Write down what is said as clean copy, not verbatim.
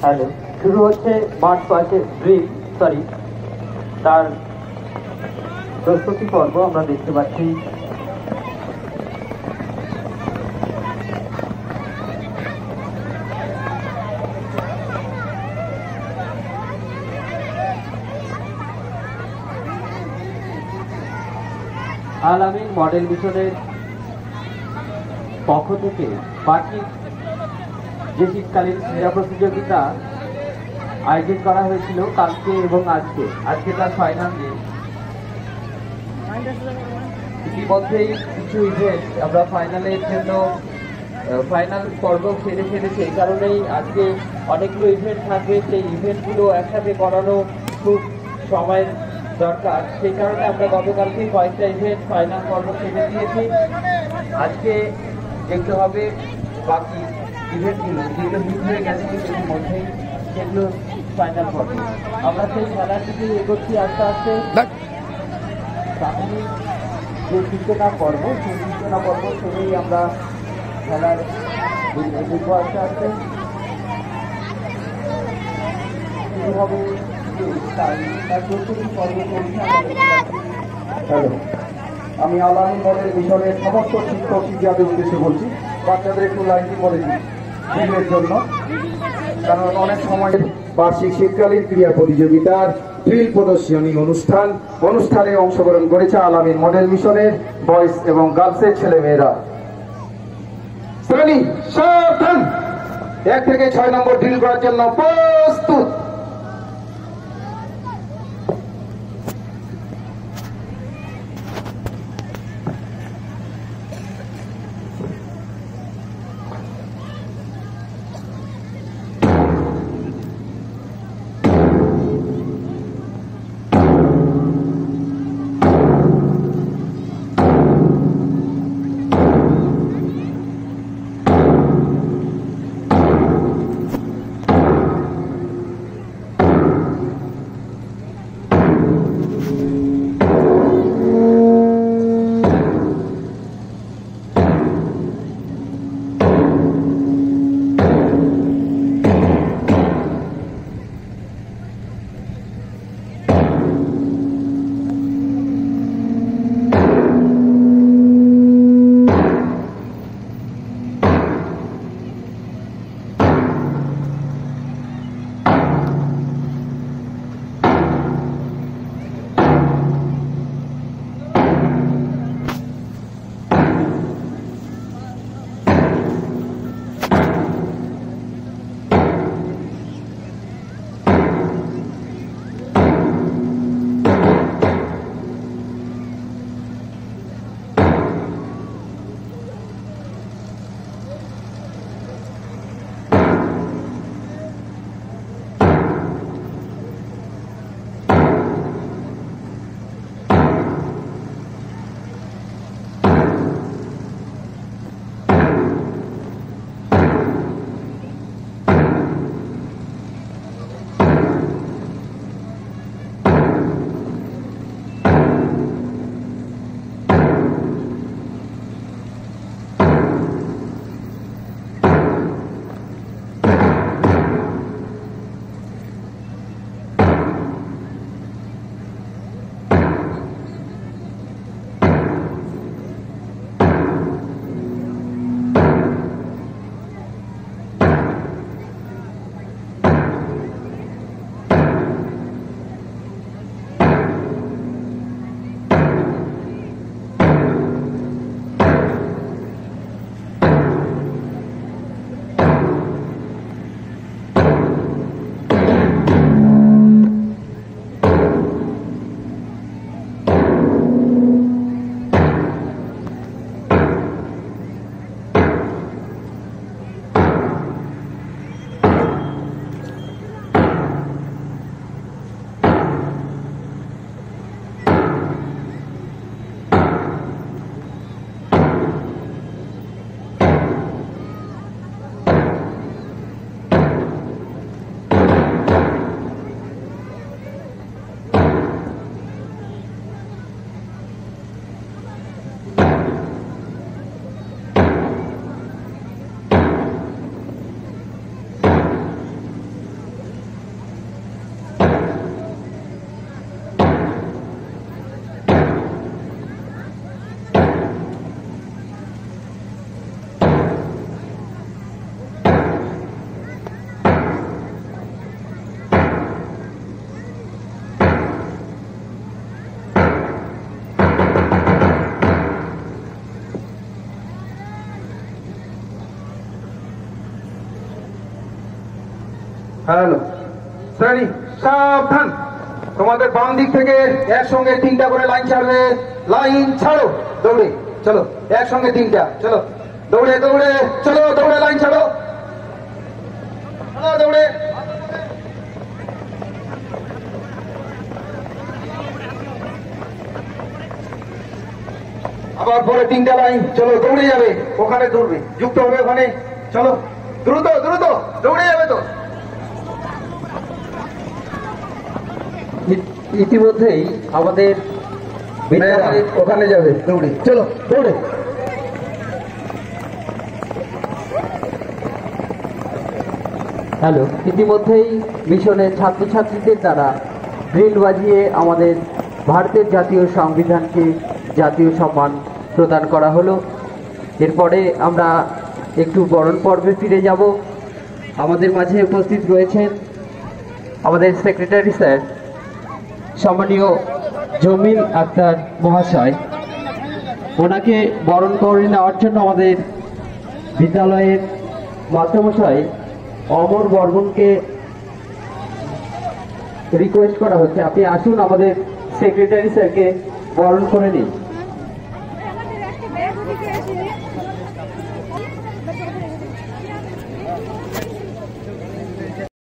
Hello, শুরু হচ্ছে মাঠ পাশে ড্রিল তার প্রস্তুতি পর্ব আমরা দেখতে পাচ্ছি। আল আমিন মডেল মিশনের পক্ষ থেকে বার্ষিক যে শীতকালীন ক্রীড়া প্রতিযোগিতা আয়োজন করা হয়েছিল কালকে এবং আজকে তার ফাইনাল ডে। ইতিমধ্যেই কিছু ইভেন্ট আমরা ফাইনালের জন্য ফাইনাল পর্ব সেরে ফেলেছে, এই কারণেই আজকে অনেকগুলো ইভেন্ট থাকবে। সেই ইভেন্টগুলো একসাথে করানো খুব সময়ের দরকার, সেই কারণে আমরা গতকালকে কয়েকটা ইভেন্ট ফাইনাল পর্ব সেরে দিয়েছি। আজকে দেখতে হবে বাকি ইভেন্টগুলো যেগুলো মিস হয়ে গেছে সেগুলোর মধ্যেই, সেগুলো ফাইনাল পর্ব। আমরা সেই খেলার দিকে এগোচ্ছি আস্তে আস্তে। প্রাথমিক যে সূচনা পর্ব, সেই সূচনা পর্ব সেটাই আমরা খেলার দেখবো আস্তে আস্তে। শুরু হবে তার প্রস্তুতি পর্ব চলছে। হ্যালো, আমি আল আমিন মডেল মিশনের সমস্ত শিক্ষক শিক্ষিকাদের উদ্দেশ্যে বলছি, বাচ্চাদের একটু লাইনটি করে দিন ড্রিলের জন্য, কারণ অনেক সময় বার্ষিক শীতকালীন ক্রীড়া প্রতিযোগিতার ড্রিল প্রদর্শনী অনুষ্ঠানে অংশগ্রহণ করেছে আল আমিন মডেল মিশনের বয়েজ এবং গার্লসের ছেলেমেয়েরা। শ্রেণী সাবধান, 1 থেকে 6 নম্বর ড্রিল করার জন্য প্রস্তুত। হ্যালো, শ্রেণী সাবধান। তোমাদের বাম দিক থেকে একসঙ্গে 3টা করে লাইন ছাড়বে। লাইন ছাড়ো, দৌড়ে চলো, একসঙ্গে 3টা, চলো দৌড়ে দৌড়ে চলো, দৌড়ে লাইন ছাড়ো, চলো দৌড়ে। আবার পরে 3টা লাইন, চলো দৌড়ে যাবে, ওখানে দৌড়বে, যুক্ত হবে ওখানে, চলো দ্রুত দ্রুত দৌড়ে যাবে তো। ইতিমধ্যেই আমাদের বিদ্যালয়ের ওখানে যাবে, দৌড়ে চলো, দৌড়ে। হ্যালো, ইতিমধ্যেই মিশনের ছাত্রছাত্রীদের দ্বারা ড্রিল বাজিয়ে আমাদের ভারতের জাতীয় সংবিধানকে জাতীয় সম্মান প্রদান করা হলো। এরপরে আমরা একটু বরণ পর্বে ফিরে যাব। আমাদের মাঝে উপস্থিত রয়েছেন আমাদের সেক্রেটারি স্যার, সম্মানীয় জমিল আক্তার মহাশয়। ওনাকে বরণ করে নেওয়ার জন্য আমাদের বিদ্যালয়ের মাস্টারমশাই অমর বর্মনকে রিকোয়েস্ট করা হচ্ছে, আপনি আসুন আমাদের সেক্রেটারি স্যারকে বরণ করে নিন।